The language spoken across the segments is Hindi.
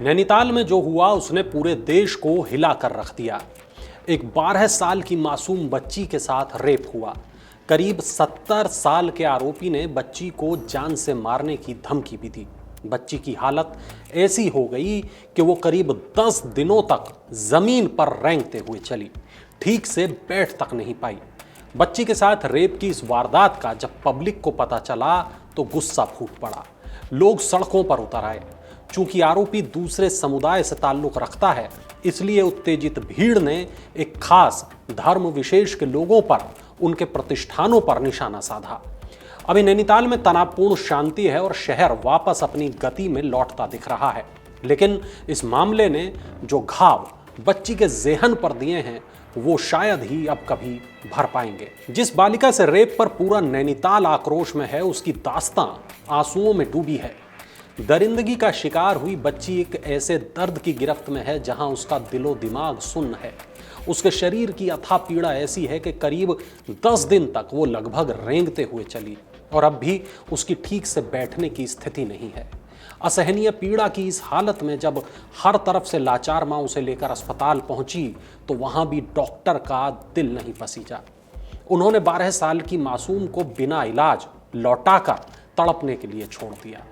नैनीताल में जो हुआ उसने पूरे देश को हिला कर रख दिया। एक 12 साल की मासूम बच्ची के साथ रेप हुआ। करीब 70 साल के आरोपी ने बच्ची को जान से मारने की धमकी भी दी। बच्ची की हालत ऐसी हो गई कि वो करीब 10 दिनों तक जमीन पर रेंगते हुए चली, ठीक से बैठ तक नहीं पाई। बच्ची के साथ रेप की इस वारदात का जब पब्लिक को पता चला तो गुस्सा फूट पड़ा। लोग सड़कों पर उतर आए। चूंकि आरोपी दूसरे समुदाय से ताल्लुक रखता है, इसलिए उत्तेजित भीड़ ने एक खास धर्म विशेष के लोगों पर, उनके प्रतिष्ठानों पर निशाना साधा। अभी नैनीताल में तनावपूर्ण शांति है और शहर वापस अपनी गति में लौटता दिख रहा है। लेकिन इस मामले ने जो घाव बच्ची के जेहन पर दिए हैं, वो शायद ही अब कभी भर पाएंगे। जिस बालिका से रेप पर पूरा नैनीताल आक्रोश में है, उसकी दास्तां आंसुओं में डूबी है। दरिंदगी का शिकार हुई बच्ची एक ऐसे दर्द की गिरफ्त में है जहां उसका दिलो दिमाग सुन्न है। उसके शरीर की अथाह पीड़ा ऐसी है कि करीब 10 दिन तक वो लगभग रेंगते हुए चली और अब भी उसकी ठीक से बैठने की स्थिति नहीं है। असहनीय पीड़ा की इस हालत में जब हर तरफ से लाचार मां उसे लेकर अस्पताल पहुंची तो वहां भी डॉक्टर का दिल नहीं पसीजा। उन्होंने 12 साल की मासूम को बिना इलाज लौटाकर तड़पने के लिए छोड़ दिया।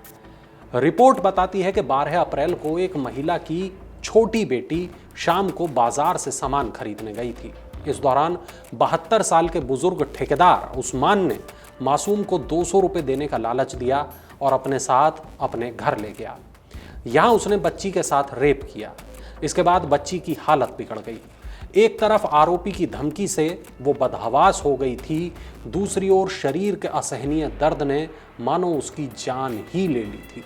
रिपोर्ट बताती है कि 12 अप्रैल को एक महिला की छोटी बेटी शाम को बाजार से सामान खरीदने गई थी। इस दौरान 72 साल के बुजुर्ग ठेकेदार उस्मान ने मासूम को 200 रुपये देने का लालच दिया और अपने साथ अपने घर ले गया। यहां उसने बच्ची के साथ रेप किया। इसके बाद बच्ची की हालत बिगड़ गई। एक तरफ आरोपी की धमकी से वो बदहवास हो गई थी, दूसरी ओर शरीर के असहनीय दर्द ने मानो उसकी जान ही ले ली थी।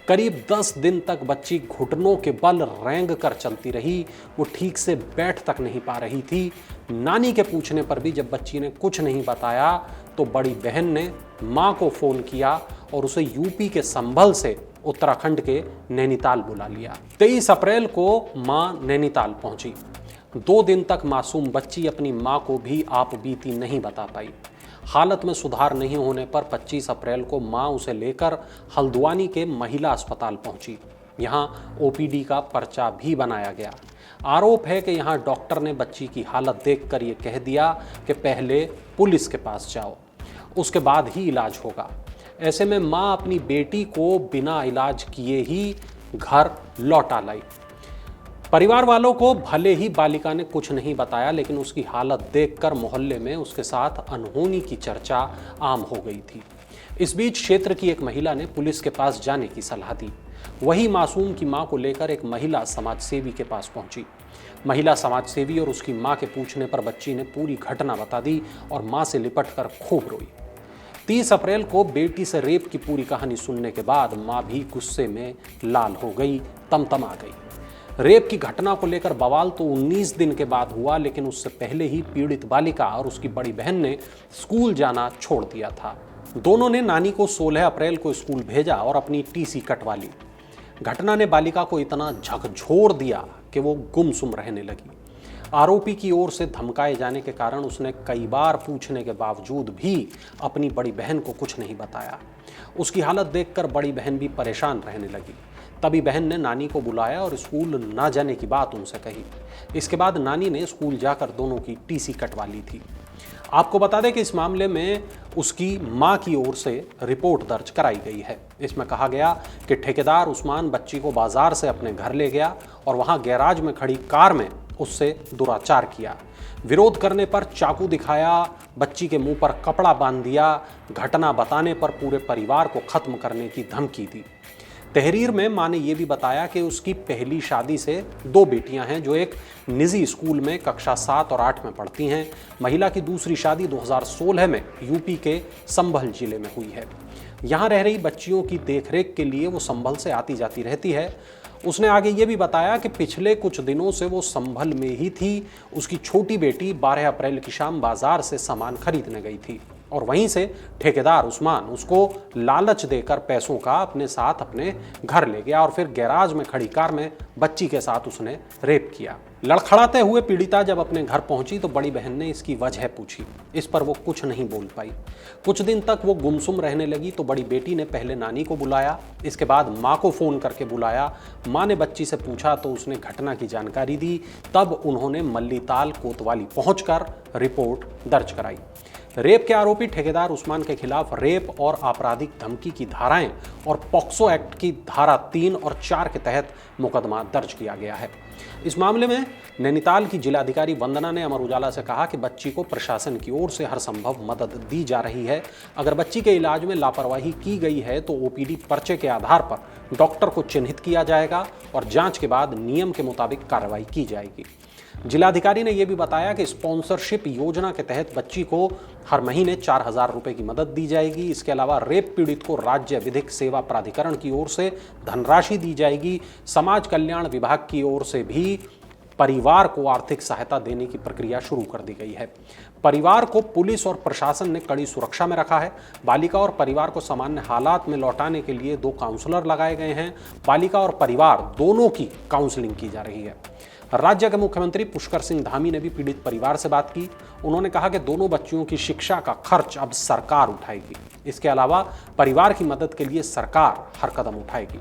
करीब 10 दिन तक बच्ची घुटनों के बल रेंग कर चलती रही। वो ठीक से बैठ तक नहीं पा रही थी। नानी के पूछने पर भी जब बच्ची ने कुछ नहीं बताया तो बड़ी बहन ने मां को फोन किया और उसे यूपी के संभल से उत्तराखंड के नैनीताल बुला लिया। 23 अप्रैल को मां नैनीताल पहुंची। 2 दिन तक मासूम बच्ची अपनी मां को भी आप बीती नहीं बता पाई। हालत में सुधार नहीं होने पर 25 अप्रैल को मां उसे लेकर हल्द्वानी के महिला अस्पताल पहुंची। यहां ओपीडी का पर्चा भी बनाया गया। आरोप है कि यहां डॉक्टर ने बच्ची की हालत देखकर यह कह दिया कि पहले पुलिस के पास जाओ, उसके बाद ही इलाज होगा। ऐसे में मां अपनी बेटी को बिना इलाज किए ही घर लौटा लाई। परिवार वालों को भले ही बालिका ने कुछ नहीं बताया, लेकिन उसकी हालत देखकर मोहल्ले में उसके साथ अनहोनी की चर्चा आम हो गई थी। इस बीच क्षेत्र की एक महिला ने पुलिस के पास जाने की सलाह दी। वही मासूम की मां को लेकर एक महिला समाजसेवी के पास पहुंची। महिला समाजसेवी और उसकी मां के पूछने पर बच्ची ने पूरी घटना बता दी और मां से लिपटकर खूब रोई। 30 अप्रैल को बेटी से रेप की पूरी कहानी सुनने के बाद मां भी गुस्से में लाल हो गई, तमतमा गई। रेप की घटना को लेकर बवाल तो 19 दिन के बाद हुआ, लेकिन उससे पहले ही पीड़ित बालिका और उसकी बड़ी बहन ने स्कूल जाना छोड़ दिया था। दोनों ने नानी को 16 अप्रैल को स्कूल भेजा और अपनी टीसी कटवा ली। घटना ने बालिका को इतना झकझोर दिया कि वो गुमसुम रहने लगी। आरोपी की ओर से धमकाए जाने के कारण उसने कई बार पूछने के बावजूद भी अपनी बड़ी बहन को कुछ नहीं बताया। उसकी हालत देखकर बड़ी बहन भी परेशान रहने लगी। तभी बहन ने नानी को बुलाया और स्कूल ना जाने की बात उनसे कही। इसके बाद नानी ने स्कूल जाकर दोनों की टीसी कटवा ली थी। आपको बता दें कि इस मामले में उसकी मां की ओर से रिपोर्ट दर्ज कराई गई है। इसमें कहा गया कि ठेकेदार उस्मान बच्ची को बाजार से अपने घर ले गया और वहां गैराज में खड़ी कार में उससे दुराचार किया। विरोध करने पर चाकू दिखाया, बच्ची के मुंह पर कपड़ा बांध दिया। घटना बताने पर पूरे परिवार को खत्म करने की धमकी दी। तहरीर में मां ने यह भी बताया कि उसकी पहली शादी से 2 बेटियां हैं जो एक निजी स्कूल में कक्षा 7 और 8 में पढ़ती हैं। महिला की दूसरी शादी 2016 में यूपी के संभल जिले में हुई है। यहां रह रही बच्चियों की देखरेख के लिए वो संभल से आती जाती रहती है। उसने आगे ये भी बताया कि पिछले कुछ दिनों से वो संभल में ही थी। उसकी छोटी बेटी 12 अप्रैल की शाम बाजार से सामान खरीदने गई थी। और वहीं से ठेकेदार उस्मान उसको लालच देकर पैसों का अपने साथ अपने घर ले गया और फिर गैराज में खड़ी कार में बच्ची के साथ उसने रेप किया। लड़खड़ाते हुए पीड़िता जब अपने घर पहुंची तो बड़ी बहन ने इसकी वजह पूछी। इस पर वो कुछ नहीं बोल पाई। कुछ दिन तक वो गुमसुम रहने लगी तो बड़ी बेटी ने पहले नानी को बुलाया, इसके बाद माँ को फोन करके बुलाया। माँ ने बच्ची से पूछा तो उसने घटना की जानकारी दी। तब उन्होंने मल्लीताल कोतवाली पहुंचकर रिपोर्ट दर्ज कराई। रेप के आरोपी ठेकेदार उस्मान के खिलाफ रेप और आपराधिक धमकी की धाराएं और पॉक्सो एक्ट की धारा 3 और 4 के तहत मुकदमा दर्ज किया गया है। इस मामले में नैनीताल की जिलाधिकारी वंदना ने अमर उजाला से कहा कि बच्ची को प्रशासन की ओर से हर संभव मदद दी जा रही है। अगर बच्ची के इलाज में लापरवाही की गई है तो ओपीडी पर्चे के आधार पर डॉक्टर को चिन्हित किया जाएगा और जांच के बाद नियम के मुताबिक कार्रवाई की जाएगी। जिलाधिकारी ने यह भी बताया कि स्पॉन्सरशिप योजना के तहत बच्ची को हर महीने 4,000 रुपए की मदद दी जाएगी। इसके अलावा रेप पीड़ित को राज्य विधिक सेवा प्राधिकरण की ओर से धनराशि दी जाएगी। समाज कल्याण विभाग की ओर से भी परिवार को आर्थिक सहायता देने की प्रक्रिया शुरू कर दी गई है। परिवार को पुलिस और प्रशासन ने कड़ी सुरक्षा में रखा है। बालिका और परिवार को सामान्य हालात में लौटाने के लिए 2 काउंसलर लगाए गए हैं। बालिका और परिवार दोनों की काउंसलिंग की जा रही है। राज्य के मुख्यमंत्री पुष्कर सिंह धामी ने भी पीड़ित परिवार से बात की। उन्होंने कहा कि दोनों बच्चियों की शिक्षा का खर्च अब सरकार उठाएगी। इसके अलावा परिवार की मदद के लिए सरकार हर कदम उठाएगी।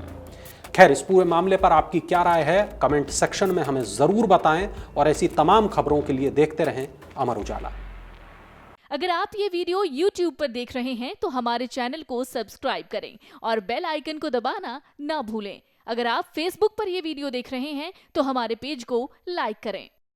खैर, इस पूरे मामले पर आपकी क्या राय है, कमेंट सेक्शन में हमें जरूर बताएं और ऐसी तमाम खबरों के लिए देखते रहें अमर उजाला। अगर आप ये वीडियो YouTube पर देख रहे हैं तो हमारे चैनल को सब्सक्राइब करें और बेल आइकन को दबाना ना भूलें। अगर आप Facebook पर ये वीडियो देख रहे हैं तो हमारे पेज को लाइक करें।